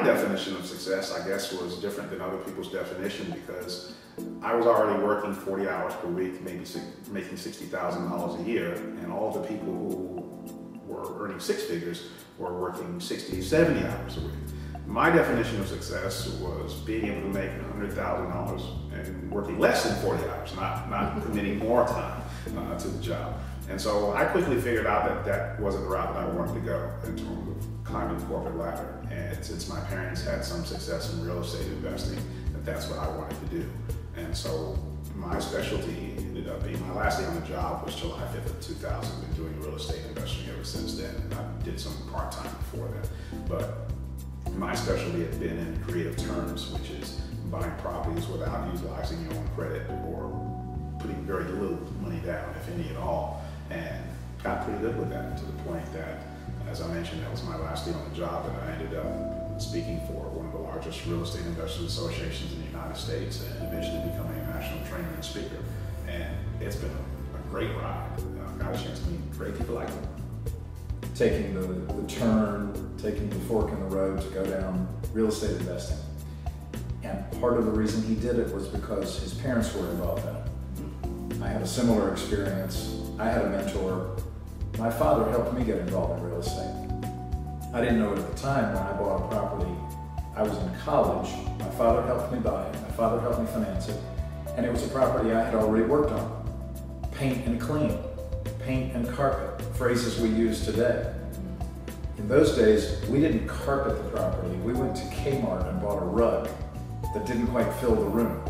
my definition of success, I guess, was different than other people's definition because I was already working 40 hours per week, maybe making $60,000 a year, and all the people who were earning six figures were working 60, 70 hours a week. My definition of success was being able to make $100,000 and working less than 40 hours, not committing more time to the job. And so I quickly figured out that that wasn't the route that I wanted to go in terms of climbing the corporate ladder. And since my parents had some success in real estate investing, that's what I wanted to do. And so my specialty ended up being, my last day on the job was July 5th of 2000. I've been doing real estate investing ever since then. And I did some part-time before that. But my specialty had been in creative terms, which is buying properties without utilizing your own credit or putting very little money down, if any at all, and got pretty good with that to the point that, as I mentioned, that was my last day on the job, and I ended up speaking for one of the largest real estate investment associations in the United States and eventually becoming a national trainer and speaker. And it's been a great ride. I've got a chance to meet great people like you. Taking the turn, taking the fork in the road to go down real estate investing. And part of the reason he did it was because his parents were involved in it. I had a similar experience. I had a mentor. My father helped me get involved in real estate. I didn't know it at the time when I bought a property. I was in college. My father helped me buy it. My father helped me finance it. And it was a property I had already worked on. Paint and clean, paint and carpet, phrases we use today. In those days, we didn't carpet the property. We went to Kmart and bought a rug that didn't quite fill the room.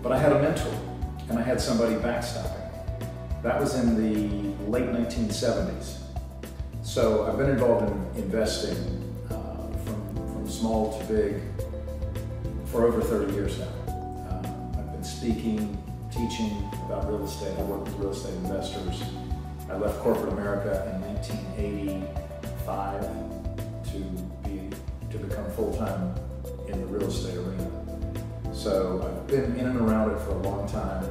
But I had a mentor, and I had somebody backstopping. That was in the late 1970s. So I've been involved in investing from small to big for over 30 years now. I've been speaking, teaching about real estate. I work with real estate investors. I left corporate America in 1985 to become full-time in the real estate arena. So I've been in and around it for a long time.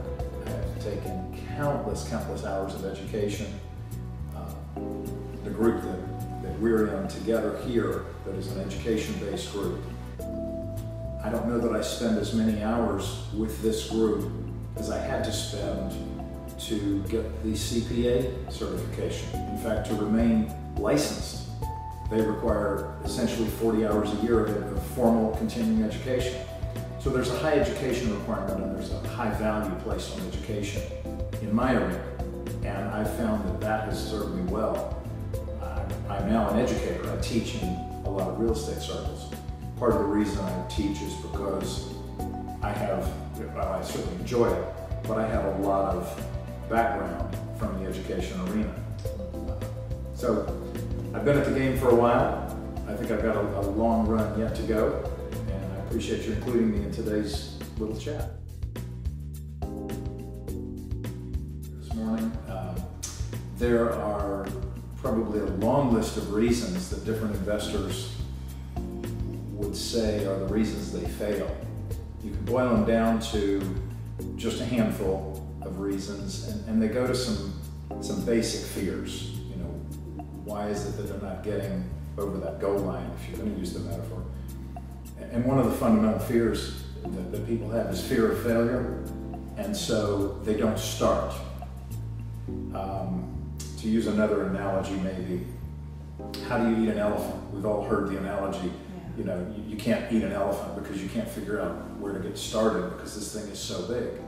I've taken countless hours of education. The group that we're in together here, that is an education-based group, I don't know that I spend as many hours with this group as I had to spend to get the CPA certification. In fact, to remain licensed, they require essentially 40 hours a year of formal continuing education. So there's a high education requirement and there's a high value placed on education in my arena. And I've found that that has served me well. I'm now an educator. I teach in a lot of real estate circles. Part of the reason I teach is because I certainly enjoy it, but I have a lot of background from the education arena. So I've been at the game for a while. I think I've got a long run yet to go, and I appreciate you including me in today's little chat. This morning, there are probably a long list of reasons that different investors would say are the reasons they fail. You can boil them down to just a handful of reasons, and they go to some basic fears. You know, why is it that they're not getting over that goal line, if you're going to use the metaphor? And one of the fundamental fears that people have is fear of failure, and so they don't start. To use another analogy, maybe, how do you eat an elephant? We've all heard the analogy. You know, you can't eat an elephant because you can't figure out where to get started because this thing is so big.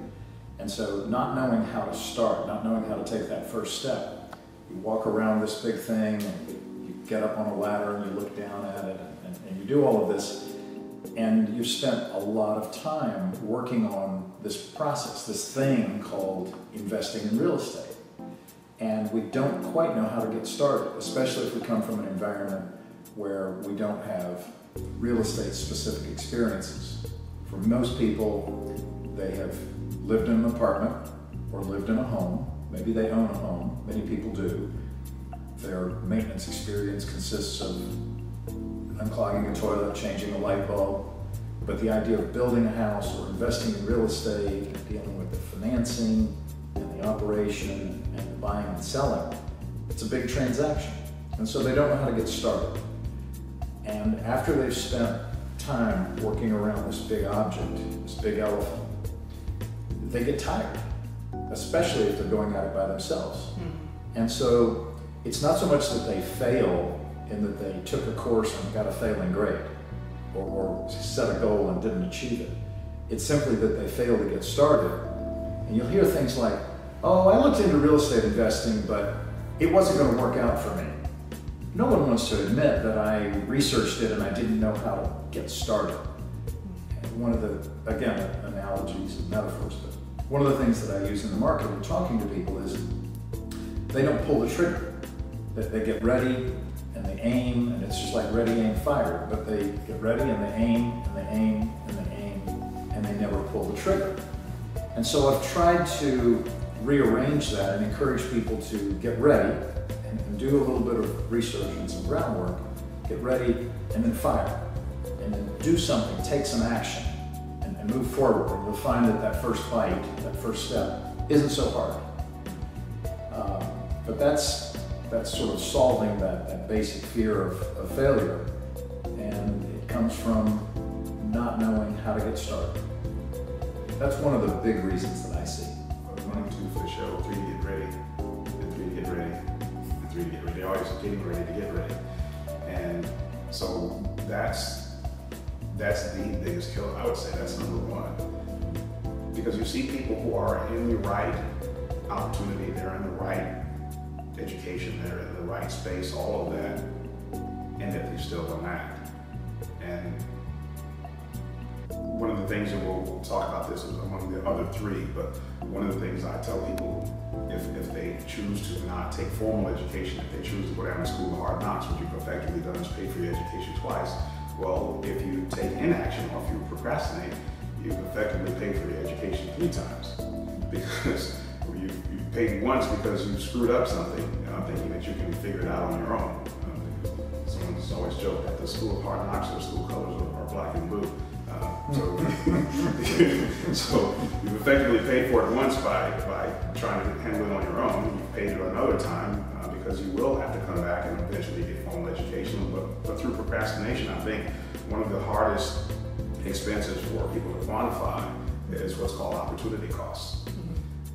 And so not knowing how to start, not knowing how to take that first step, you walk around this big thing and you get up on a ladder and you look down at it and you do all of this, and you've spent a lot of time working on this process, this thing called investing in real estate. And we don't quite know how to get started, especially if we come from an environment where we don't have real estate specific experiences. For most people, they have lived in an apartment or lived in a home. Maybe they own a home. Many people do. Their maintenance experience consists of unclogging a toilet, changing a light bulb. But the idea of building a house or investing in real estate, dealing with the financing and the operation and the buying and selling, it's a big transaction. And so they don't know how to get started. And after they've spent time working around this big object, this big elephant, they get tired, especially if they're going at it by themselves. And so it's not so much that they fail in that they took a course and got a failing grade, or set a goal and didn't achieve it. It's simply that they fail to get started. And you'll hear things like, oh, I looked into real estate investing, but it wasn't going to work out for me. No one wants to admit that I researched it and I didn't know how to get started. And one of the, again, analogies and metaphors, but one of the things that I use in the market when talking to people is they don't pull the trigger. They get ready and they aim, and it's just like ready, aim, fire. But they get ready and they aim and they aim and they aim, and they never pull the trigger. And so I've tried to rearrange that and encourage people to get ready and do a little bit of research and some groundwork, get ready, and then fire. And then do something, take some action, and move forward. And you'll find that that first bite, that first step, isn't so hard. But that's sort of solving that basic fear of failure. And it comes from not knowing how to get started. That's one of the big reasons that I see. 1 and 2 for the show, 3 to get ready, and 3 to get ready, and 3 to get ready. They're always getting ready to get ready. And so that's the biggest killer. I would say that's number one. Because you see people who are in the right opportunity, they're in the right education, they're in the right space, all of that, and that they still don't act. And one of the things, and we'll talk about this among the other 3, but one of the things I tell people, if they choose to not take formal education, if they choose to go down to school of hard knocks, what you've effectively done is pay for your education twice. Well, if you take inaction or if you procrastinate, you've effectively paid for your education 3 times. Because you paid once because you screwed up something, thinking that you can figure it out on your own. Someone's always joked that the school of hard knocks, their school colors are black and blue. So you've effectively paid for it once by trying to handle it on your own. You've paid it another time because you will have to come back and eventually get formal education. But through procrastination, I think one of the hardest expenses for people to quantify is what's called opportunity costs.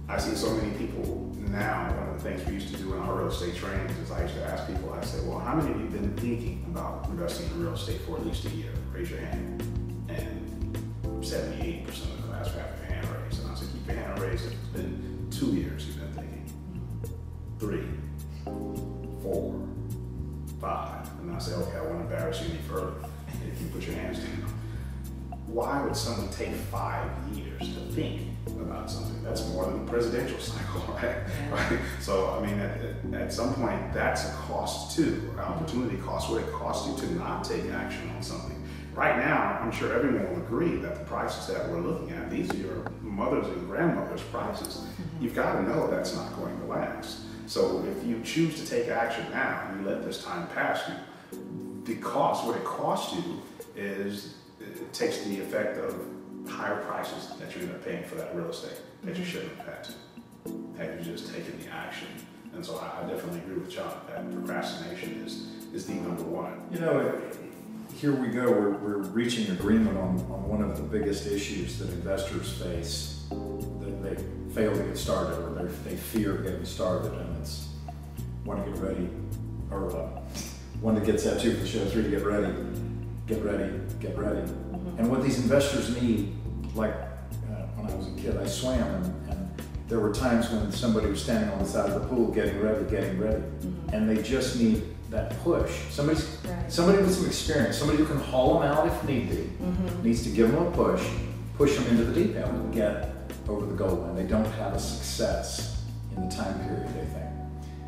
I see so many people now. One of the things we used to do in our real estate trainings is I used to ask people, I said, well, how many of you have been thinking about investing in real estate for at least a year? Raise your hand. And 70, 80% of the class would have their hand raised. And I said, keep your hand raised. It's been 2 years you've been thinking. 3, 4, 5. And I said, okay, I won't embarrass you any further. If you put your hands down. Why would someone take 5 years to think about something? That's more than a presidential cycle, right? So, I mean, at some point, that's a cost too, an opportunity cost, what it costs you to not take action on something. Right now, I'm sure everyone will agree that the prices that we're looking at, these are your mothers' and grandmothers' prices. You've got to know that's not going to last. So if you choose to take action now, and you let this time pass you, the cost, what it costs you is, it takes the effect of higher prices that you end up paying for that real estate that you shouldn't have had you just taken the action. And so I definitely agree with John that procrastination is the number one. You know, here we go, we're reaching agreement on one of the biggest issues that investors face, that they fail to get started, or they fear getting started, and it's 1 to get ready, or 1 to get set, 2 for the show, 3 to get ready, get ready, get ready. And what these investors need, like when I was a kid, I swam, and there were times when somebody was standing on the side of the pool getting ready, and they just need that push. Somebody with some experience, somebody who can haul them out if need be, needs to give them a push them into the deep end and get over the goal line. They don't have a success in the time period, they think.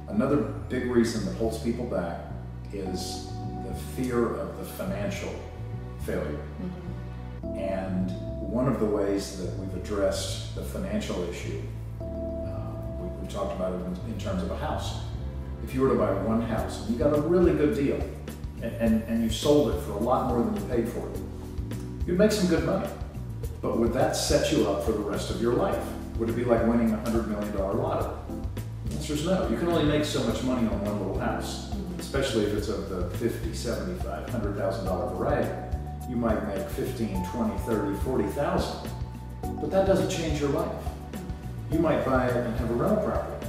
Another big reason that holds people back is the fear of the financial failure. And one of the ways that we've addressed the financial issue, we talked about it in terms of a house. If you were to buy one house and you got a really good deal and you sold it for a lot more than you paid for it, you'd make some good money. But would that set you up for the rest of your life? Would it be like winning a $100 million lottery? The answer is no. You can only make so much money on one little house, especially if it's of the $50,000, $75,000, $100,000 variety. You might make 15, 20, 30, 40,000, but that doesn't change your life. You might buy it and have a rental property,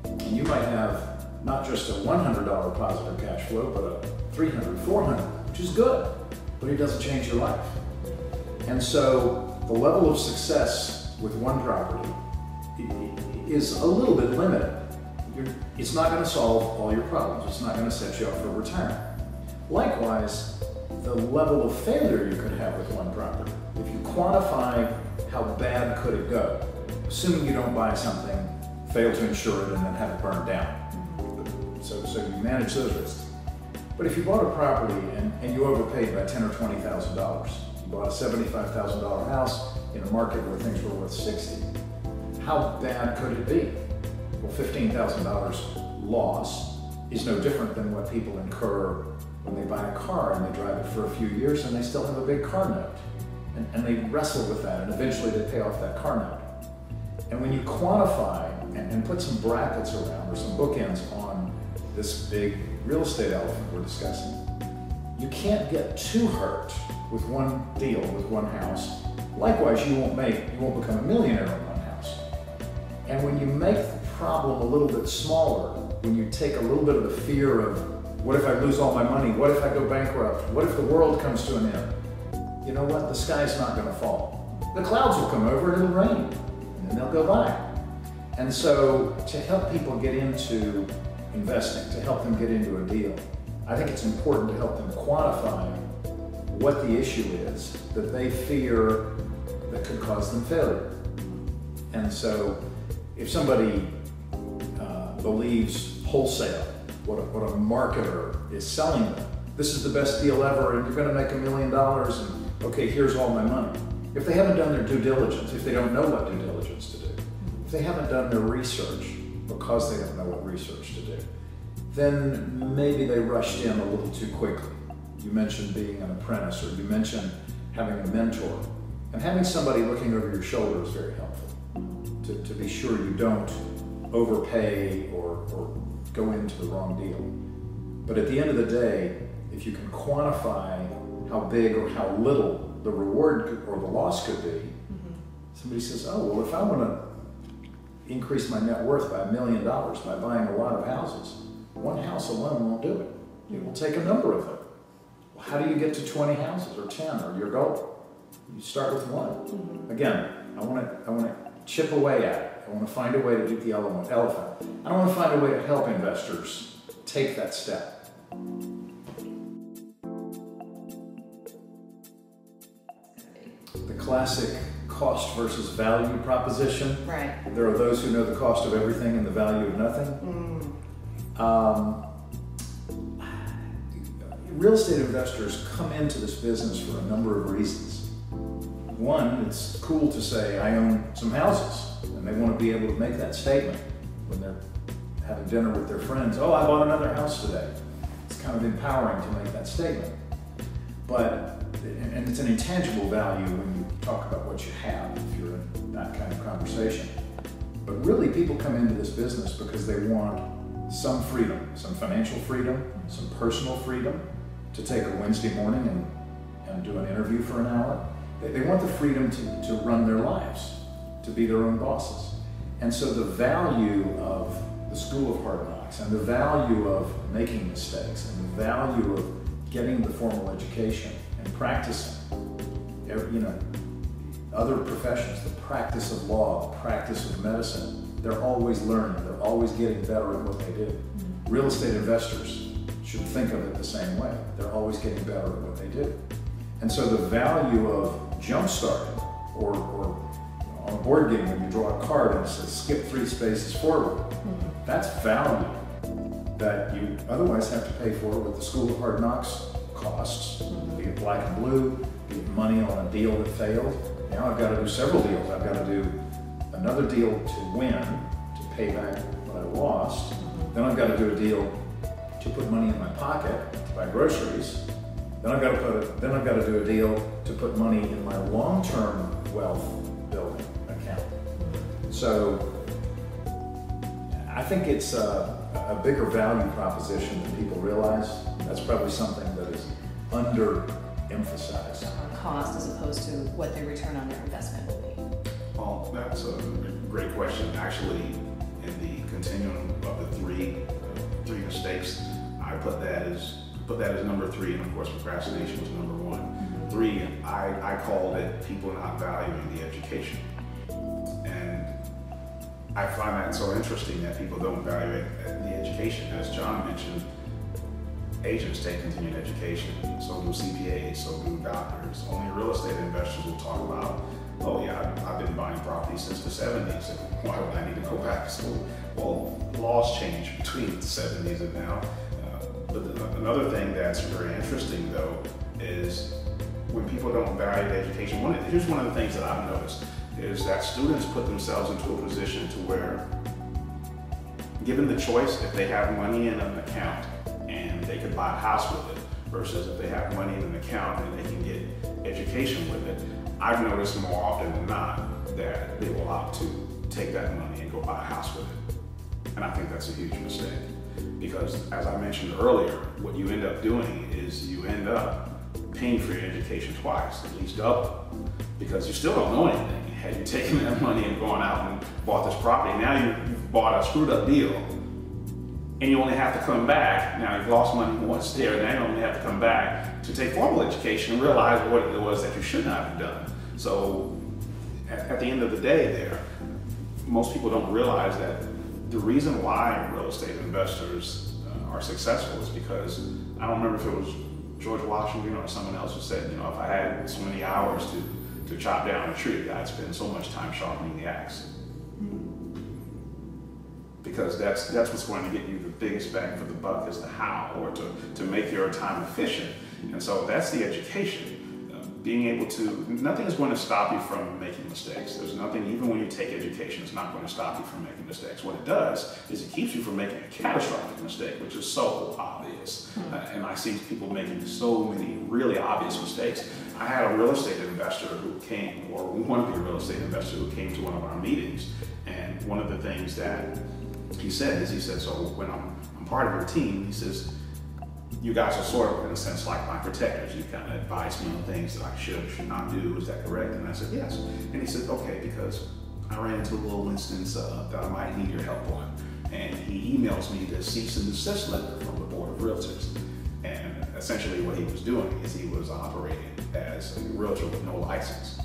and you might have not just a $100 positive cash flow, but a $300, $400, which is good, but it doesn't change your life. And so the level of success with one property is a little bit limited. It's not going to solve all your problems. It's not going to set you up for retirement. Likewise, the level of failure you could have with one property, if you quantify how bad could it go, assuming you don't buy something, fail to insure it, and then have it burned down. So you manage those risks. But if you bought a property and you overpaid by $10,000 or $20,000, you bought a $75,000 house in a market where things were worth $60,000, how bad could it be? Well, $15,000 loss is no different than what people incur when they buy a car and they drive it for a few years and they still have a big car note. And they wrestle with that, and eventually they pay off that car note. And when you quantify and put some brackets around or some bookends on this big real estate elephant we're discussing, you can't get too hurt with one deal, with one house. Likewise, you won't become a millionaire on one house. And when you make the problem a little bit smaller, when you take a little bit of the fear of, what if I lose all my money? What if I go bankrupt? What if the world comes to an end? You know what? The sky's not going to fall. The clouds will come over and it'll rain, and then they'll go by. And so to help people get into investing, to help them get into a deal, I think it's important to help them quantify what the issue is that they fear that could cause them failure. And so if somebody believes wholesale, what a marketer is selling them, this is the best deal ever and you're going to make $1 million and okay, here's all my money. If they haven't done their due diligence, if they don't know what due diligence to do, if they haven't done their research because they don't know what research to do, then maybe they rushed in a little too quickly. You mentioned being an apprentice, or you mentioned having a mentor. And having somebody looking over your shoulder is very helpful to be sure you don't overpay or go into the wrong deal. But at the end of the day, if you can quantify how big or how little the reward or the loss could be, somebody says, oh, well, if I want to increase my net worth by $1 million by buying a lot of houses, one house alone won't do it. It will take a number of them. Well, how do you get to 20 houses or 10 or your goal? You start with one. Again, I want to chip away at it. I want to find a way to eat the elephant. I want to find a way to help investors take that step. The classic cost versus value proposition. Right. There are those who know the cost of everything and the value of nothing. Real estate investors come into this business for a number of reasons. One, it's cool to say, I own some houses, and they want to be able to make that statement when they're having dinner with their friends. Oh, I bought another house today. It's kind of empowering to make that statement. And it's an intangible value when you talk about what you have, if you're in that kind of conversation. But really, people come into this business because they want some freedom, some financial freedom, some personal freedom, to take a Wednesday morning and do an interview for an hour. They want the freedom to run their lives, to be their own bosses. And so the value of the school of hard knocks and the value of making mistakes and the value of getting the formal education and practicing, other professions, the practice of law, the practice of medicine, they're always learning, they're always getting better at what they do. Real estate investors should think of it the same way. They're always getting better at what they do. And so the value of jump starting, or on a board game when you draw a card and it says skip 3 spaces forward, that's value that you otherwise have to pay for with the school of hard knocks costs, be it black and blue, be it money on a deal that failed. Now I've got to do several deals. I've got to do another deal to win, to pay back what I lost. Then I've got to do a deal to put money in my pocket to buy groceries. Then I've got to do a deal to put money in my long-term wealth building account. So I think it's a bigger value proposition than people realize. That's probably something that is emphasize? On cost as opposed to what their return on their investment will be? Well, that's a great question. Actually, in the continuum of the three mistakes, I put that as number 3, and of course procrastination was number 1. 3, I called it people not valuing the education. And I find that so interesting that people don't value the education. As John mentioned, agents take continuing education, so do CPAs, so do doctors. Only real estate investors will talk about, oh yeah, I've been buying properties since the 70s, and why would I need to go back to school? Well, laws change between the 70s and now. But another thing that's very interesting though is when people don't value the education, here's one of the things that I've noticed is that students put themselves into a position to where, given the choice, if they have money in an account and they could buy a house with it, versus if they have money in an account and they can get education with it, I've noticed more often than not that they will opt to take that money and go buy a house with it. And I think that's a huge mistake. Because as I mentioned earlier, what you end up doing is you end up paying for your education twice, at least double, because you still don't know anything. Had you taken that money and gone out and bought this property, now you've bought a screwed up deal, and you only have to come back. Now you've lost money once there, and now you only have to come back to take formal education and realize what it was that you should not have done. So at the end of the day there, most people don't realize that the reason why real estate investors are successful is because, I don't remember if it was George Washington or someone else who said, if I had so many hours to chop down a tree, I'd spend so much time sharpening the axe. Because that's what's going to get you the biggest bang for the buck, is the how, or to make your time efficient. And so that's the education. Being able to, nothing is going to stop you from making mistakes. There's nothing, even when you take education, it's not going to stop you from making mistakes. What it does is it keeps you from making a catastrophic mistake, which is so obvious. And I see people making so many really obvious mistakes. I had a real estate investor who came, or one of the real estate investors who came to one of our meetings, and one of the things that he said, so when I'm part of your team, he says, you guys are sort of, in a sense, like my protectors. You kind of advise me on things that I should or should not do. Is that correct? And I said, yes. And he said, okay, because I ran into a little instance that I might need your help on. And he emails me this cease and desist letter from the Board of Realtors. And essentially what he was doing is he was operating as a realtor with no license.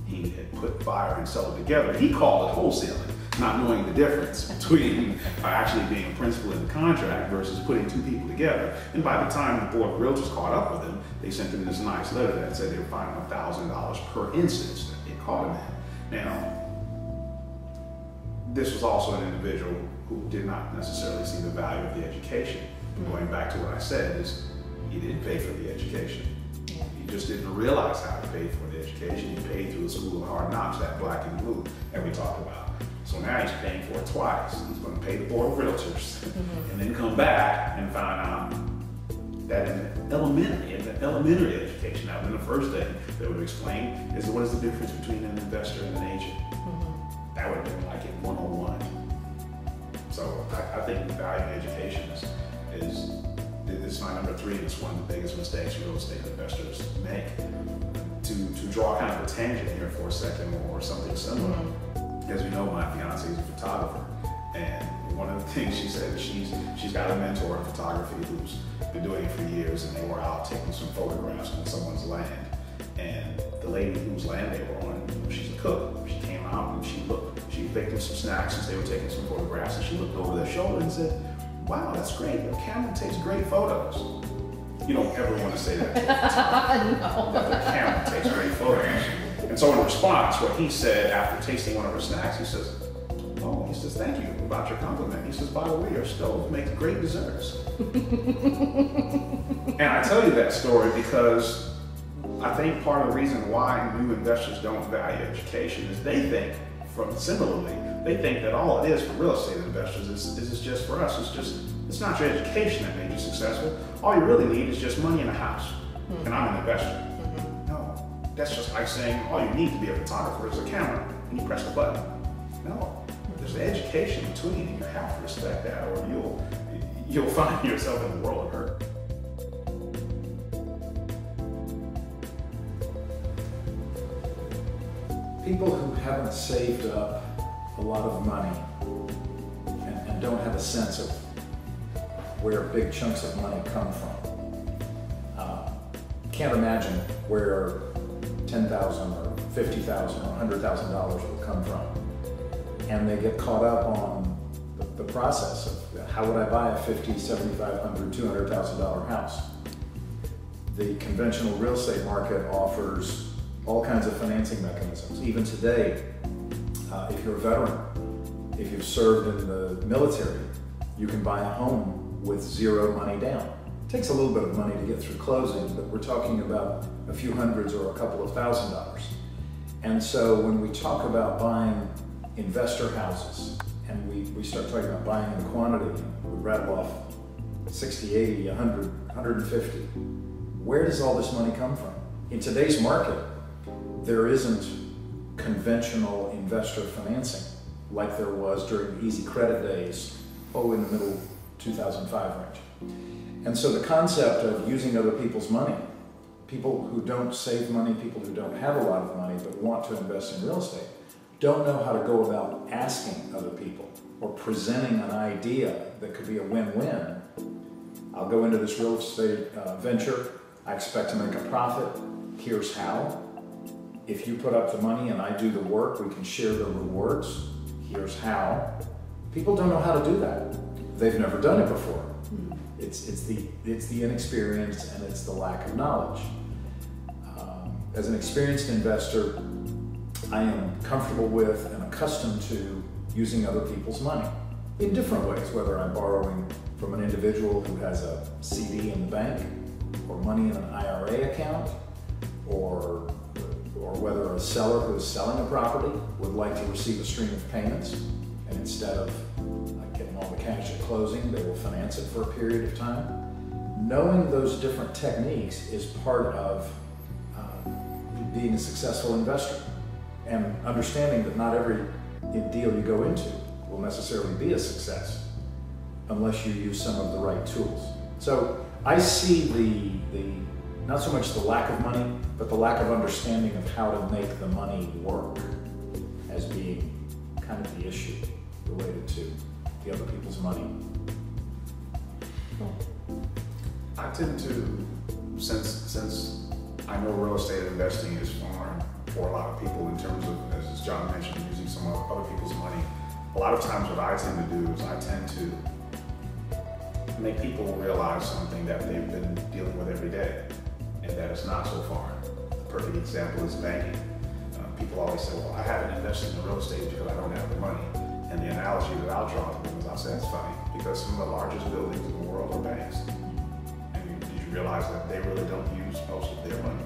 He had put buyer and seller together. He called it wholesaling, not knowing the difference between actually being a principal in the contract versus putting two people together. And by the time the Board of Realtors caught up with him, they sent him this nice letter that said they were fining $1,000 per instance that they caught him in. Now, this was also an individual who did not necessarily see the value of the education. Going back to what I said is, he didn't pay for the education. He just didn't realize how to pay for the education. He paid through the School of Hard Knocks, that black and blue that we talked about. So now he's paying for it twice. He's going to pay the Board of Realtors and then come back and find out that in elementary education, now then the first thing they would explain is what is the difference between an investor and an agent. That would have been like in 101. So I think valuing education is my number 3, and it's one of the biggest mistakes real estate investors make. To draw kind of a tangent here for a second, or something similar. As you know, my fiance is a photographer, and one of the things she said is she's got a mentor in photography who's been doing it for years, and they were out taking some photographs on someone's land, and the lady whose land they were on, she's a cook. She came out and she baked them some snacks since they were taking some photographs, and she looked over their shoulder and said, "Wow, that's great. Your camera takes great photos." You don't ever want to say that to a photographer, No. that their camera takes great photos. And so in response, what he said after tasting one of her snacks, he says, thank you about your compliment. He says, by the way, your stove makes great desserts. And I tell you that story because I think part of the reason why new investors don't value education is they think that all it is for real estate investors is it's just for us. It's not your education that made you successful. All you really need is just money in a house. And I'm an investor. No, that's just like saying all you need to be a photographer is a camera and you press the button. No, there's an education between, and you have to respect that, or you'll find yourself in the world of hurt. people who haven't saved up a lot of money and don't have a sense of where big chunks of money come from. Can't imagine where $10,000 or $50,000 or $100,000 will come from. And they get caught up on the process of how would I buy a $50,000, $75,000, $200,000 house? The conventional real estate market offers all kinds of financing mechanisms. Even today, if you're a veteran, if you've served in the military, you can buy a home with zero money down. It takes a little bit of money to get through closing, but we're talking about a few hundreds or a couple of $1,000s. And so when we talk about buying investor houses, and we start talking about buying in quantity, we rattle off 60, 80, 100, 150. Where does all this money come from? In today's market, there isn't conventional investor financing like there was during the easy credit days, in the middle 2005 range. And so the concept of using other people's money, people who don't save money, people who don't have a lot of money but want to invest in real estate, don't know how to go about asking other people or presenting an idea that could be a win-win. I'll go into this real estate venture. I expect to make a profit. Here's how. If you put up the money and I do the work, we can share the rewards. Here's how. People don't know how to do that. They've never done it before. It's the inexperience and it's the lack of knowledge. As an experienced investor, I am comfortable with and accustomed to using other people's money in different ways, whether I'm borrowing from an individual who has a CD in the bank, or money in an IRA account, or whether a seller who is selling a property would like to receive a stream of payments, and instead of getting all the cash at closing, they will finance it for a period of time. Knowing those different techniques is part of being a successful investor, and understanding that not every deal you go into will necessarily be a success unless you use some of the right tools. So I see the not so much the lack of money, but the lack of understanding of how to make the money work as being kind of the issue related to the other people's money. I tend to, since I know real estate investing is foreign for a lot of people in terms of, as John mentioned, using some of other people's money, a lot of times what I tend to do is I tend to make people realize something that they've been dealing with every day, and that it's not so foreign. A perfect example is banking. People always say, well, I haven't invested in real estate because I don't have the money. And the analogy that I'll draw to them is I'll say, that's funny, because some of the largest buildings in the world are banks. And did you realize that they really don't use most of their money?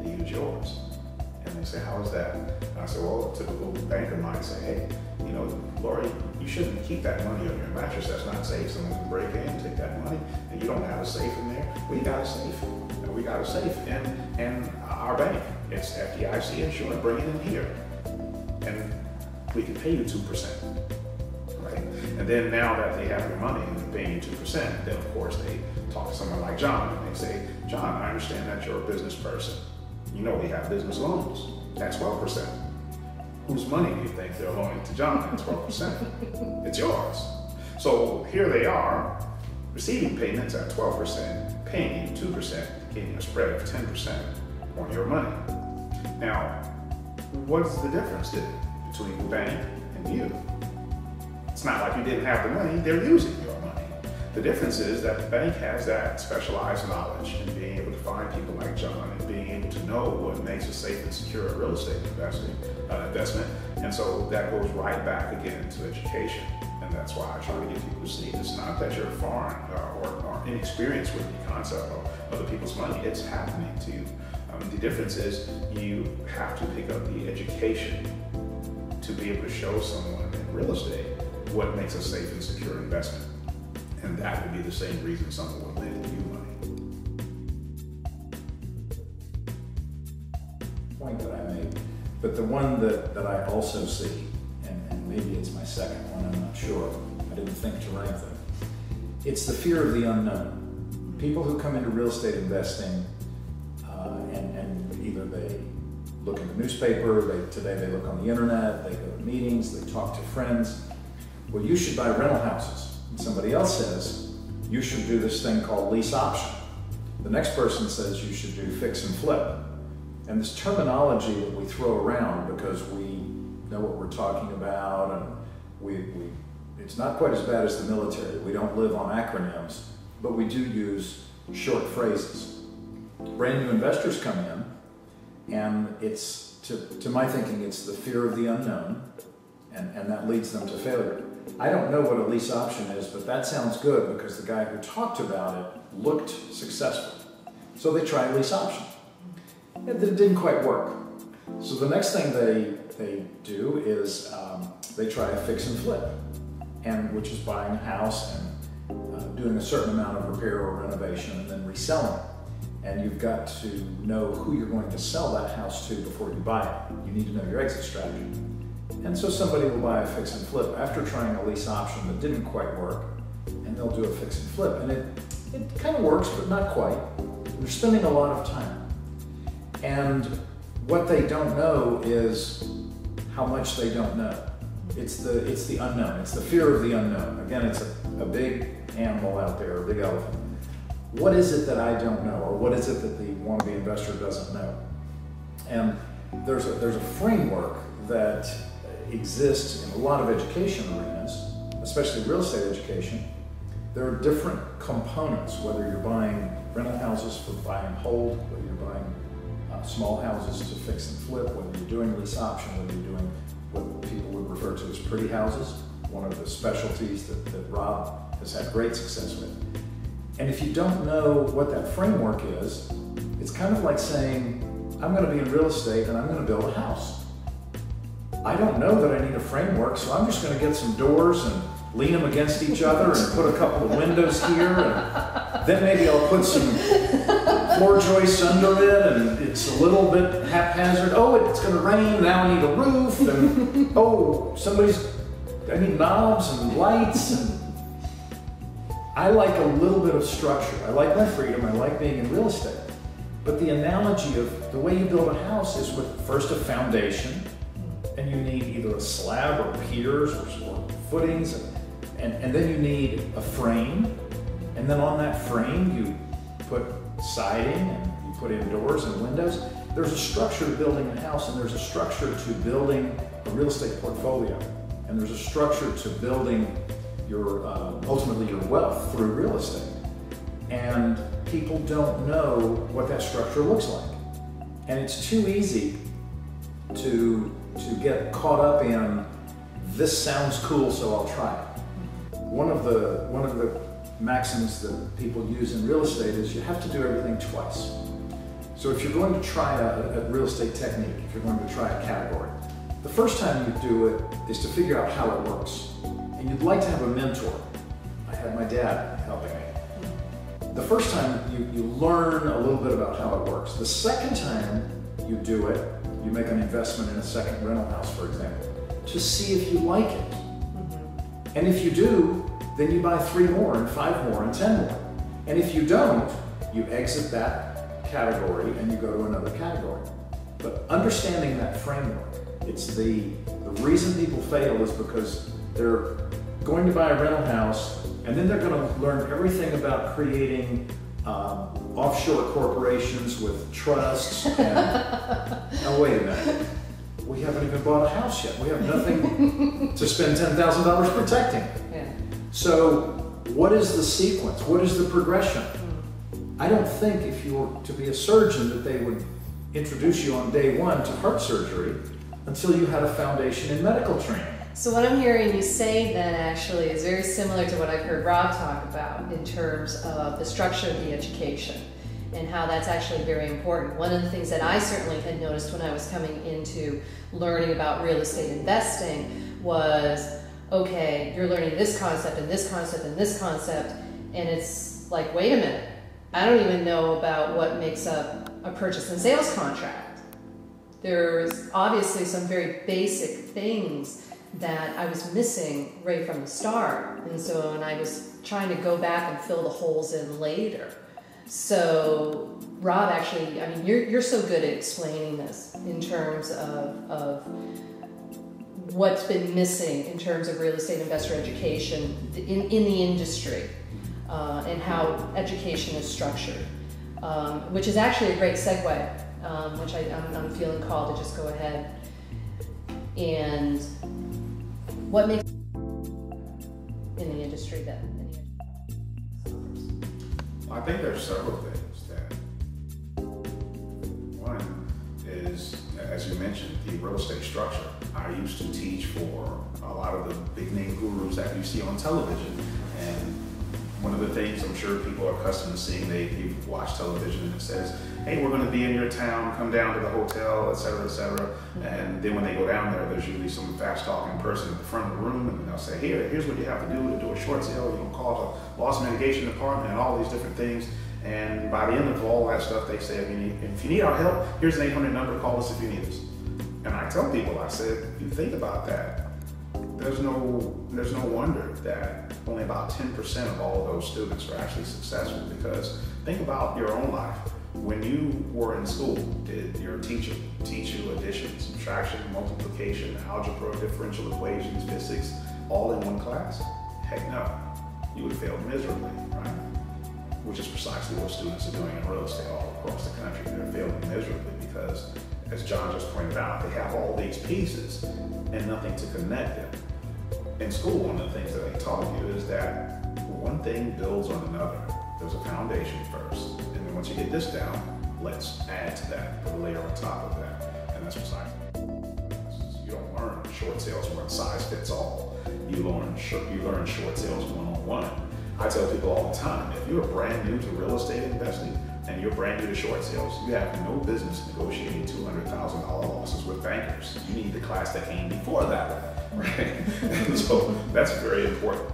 They use yours. And they say, how is that? And I say, well, a typical banker might say, hey, Lori, you shouldn't keep that money on your mattress. That's not safe. Someone can break in and take that money, and you don't have a safe in there. We got a safe. And we got a safe in our bank. It's FDIC insured. Bring it in here, and we can pay you 2%. Right? And then now that they have your money and they're paying you 2%, then of course they talk to someone like John, and they say, John, I understand that you're a business person. We have business loans at 12%. Whose money do you think they're loaning to John at 12%? It's yours. So here they are, receiving payments at 12%, paying you 2%, getting a spread of 10% on your money. Now, what is the difference then between the bank and you? It's not like you didn't have the money, they're using your money. The difference is that the bank has that specialized knowledge in being able to find people like John and being able to know what makes a safe and secure real estate investment. And so that goes right back again into education. And that's why I try to get people to see it's not that you're foreign or inexperienced with the concept of other people's money. It's happening to you. The difference is you have to pick up the education to be able to show someone in real estate what makes a safe and secure investment. And that would be the same reason someone would lend you money. Point that I made, but the one that I also see, and maybe it's my second one, I'm not sure, I didn't think to rank them, it's the fear of the unknown. People who come into real estate investing and either they look in the newspaper, today they look on the internet, they go to meetings, they talk to friends. Well, you should buy rental houses. And somebody else says, you should do this thing called lease option. The next person says you should do fix and flip. And this terminology that we throw around because we know what we're talking about, and it's not quite as bad as the military. We don't live on acronyms, but we do use short phrases. Brand new investors come in, and it's, to my thinking, it's the fear of the unknown, and that leads them to failure. I don't know what a lease option is, but that sounds good because the guy who talked about it looked successful. So they try a lease option. It didn't quite work. So the next thing they do is they try a fix and flip, which is buying a house and doing a certain amount of repair or renovation and then reselling it. And you've got to know who you're going to sell that house to before you buy it. You need to know your exit strategy. And so somebody will buy a fix and flip after trying a lease option that didn't quite work, and they'll do a fix and flip. And it kind of works, but not quite. They're spending a lot of time. And what they don't know is how much they don't know. It's the unknown. It's the fear of the unknown. Again, it's a big animal out there, a big elephant. What is it that I don't know, or what is it that the wannabe investor doesn't know? And there's a framework that exists in a lot of education arenas, especially real estate education. There are different components, whether you're buying rental houses for buy and hold, whether you're buying small houses to fix and flip, whether you're doing lease option, whether you're doing what people would refer to as pretty houses, one of the specialties that Rob has had great success with. And if you don't know what that framework is, it's kind of like saying, I'm going to be in real estate and I'm going to build a house. I don't know that I need a framework, so I'm just going to get some doors and lean them against each other and put a couple of windows here, and then maybe I'll put some floor joists under it, and it's a little bit haphazard. Oh, it's going to rain, now I need a roof, and oh, I need knobs and lights. And I like a little bit of structure. I like my freedom, I like being in real estate. But the analogy of the way you build a house is with first a foundation, and you need either a slab or piers or footings, and then you need a frame, and then on that frame you put siding and you put in doors and windows. There's a structure to building a house, and there's a structure to building a real estate portfolio, and there's a structure to building your ultimately your wealth through real estate. And people don't know what that structure looks like, and it's too easy to get caught up in, this sounds cool, so I'll try it. One of the maxims that people use in real estate is you have to do everything twice. So if you're going to try a real estate technique, if you're going to try a category, the first time you do it is to figure out how it works. And you'd like to have a mentor. I had my dad helping me. The first time you learn a little bit about how it works. The second time you do it, you make an investment in a second rental house, for example, to see if you like it. And if you do, then you buy 3 more and 5 more and 10 more. And if you don't, you exit that category and you go to another category. But understanding that framework, it's the reason people fail is because they're going to buy a rental house and then they're going to learn everything about creating offshore corporations with trusts and, oh wait a minute, we haven't even bought a house yet. We have nothing to spend $10,000 protecting. Yeah. So what is the sequence? What is the progression? I don't think if you were to be a surgeon that they would introduce you on day 1 to heart surgery until you had a foundation in medical training. So what I'm hearing you say then actually is very similar to what I've heard Rob talk about in terms of the structure of the education and how that's actually very important. One of the things that I certainly had noticed when I was coming into learning about real estate investing was, okay, you're learning this concept and this concept and this concept, and it's like, wait a minute, I don't even know about what makes up a purchase and sales contract. There's obviously some very basic things that I was missing right from the start. And so when I was trying to go back and fill the holes in later, So Rob, actually, I mean, you're so good at explaining this in terms of what's been missing in terms of real estate investor education in the industry, and how education is structured, which is actually a great segue, which I'm feeling called to just go ahead. And what makes in the industry that I think there's several things. That one is, as you mentioned, the real estate structure. I used to teach for a lot of the big name gurus that you see on television, and one of the things I'm sure people are accustomed to seeing, they watch television and it says, hey, we're going to be in your town, come down to the hotel, et cetera, et cetera. And then when they go down there, there's usually some fast talking person at the front of the room, and they'll say, here's what you have to do a short sale. You can call the loss mitigation department and all these different things. And by the end of all that stuff, they say, if you need our help, here's an 800 number, call us if you need us. And I tell people, I said, if you think about that, there's no wonder that only about 10% of all of those students are actually successful, because think about your own life. When you were in school, did your teacher teach you addition, subtraction, multiplication, algebra, differential equations, physics, all in one class? Heck no. You would have failed miserably, right? Which is precisely what students are doing in real estate all across the country. They're failing miserably because, as John just pointed out, they have all these pieces and nothing to connect them. In school, one of the things that they taught you is that one thing builds on another. There's a foundation first, and then once you get this down, let's add to that, put a layer on top of that, and that's precisely. You don't learn short sales one size fits all. You learn short sales one-on-one. I tell people all the time, if you're brand new to real estate investing and you're brand new to short sales, you have no business negotiating $200,000 losses with bankers. You need the class that came before that, right? And so that's very important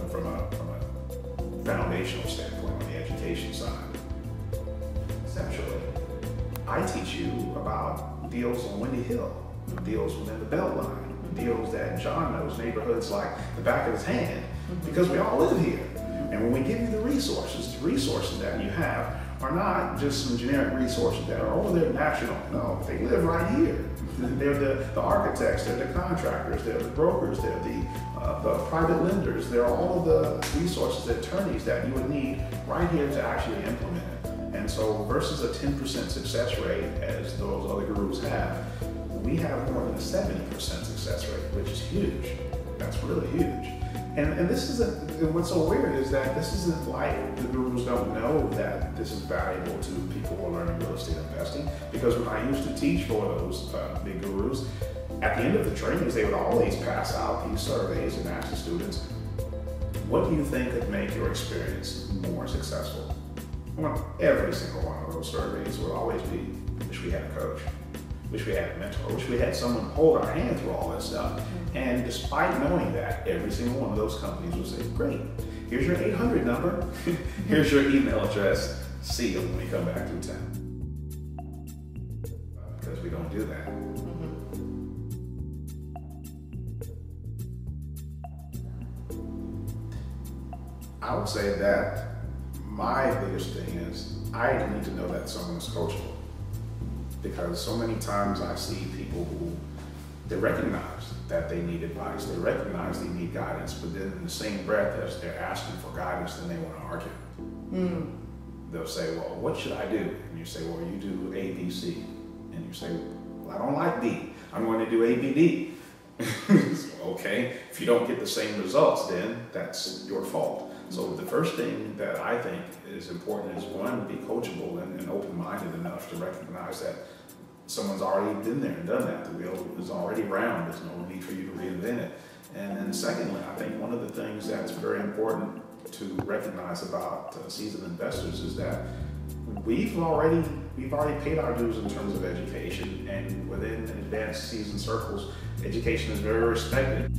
from a foundational standpoint on the education side. Essentially, I teach you about deals on Windy Hill, deals within the Beltline, deals that John knows neighborhoods like the back of his hand, because we all live here. And when we give you the resources that you have are not just some generic resources that are over there national. No, they live right here. They're the architects, they're the contractors, they're the brokers, they're the private lenders. They're all of the resources, the attorneys that you would need right here to actually implement it. And so versus a 10% success rate, as those other gurus have, we have more than a 70% success rate, which is huge. That's really huge. And this isn't, what's so weird is that this isn't like the gurus don't know that this is valuable to people who are learning real estate investing. Because when I used to teach for those big gurus, at the end of the trainings, they would always pass out these surveys and ask the students, what do you think could make your experience more successful? Well, every single one of those surveys would always be, wish we had a coach, wish we had a mentor, wish we had someone to hold our hand through all this stuff. And despite knowing that, every single one of those companies would say, great, here's your 800 number, here's your email address, see you when we come back to town. Because we don't do that. I would say that my biggest thing is I need to know that someone is coachable. Because so many times I see people who, they recognize that they need advice, they recognize they need guidance, but then in the same breath as they're asking for guidance, then they want to argue. They'll say, well, what should I do? And you say, well, you do A, B, C. And you say, well, I don't like D. I'm going to do A, B, D. Okay, if you don't get the same results, then that's your fault. So the first thing that I think is important is, one, be coachable and open-minded enough to recognize that someone's already been there and done that. The wheel is already round. There's no need for you to reinvent it. And then secondly, I think one of the things that's very important to recognize about seasoned investors is that we've already paid our dues in terms of education, and within advanced seasoned circles, education is very respected.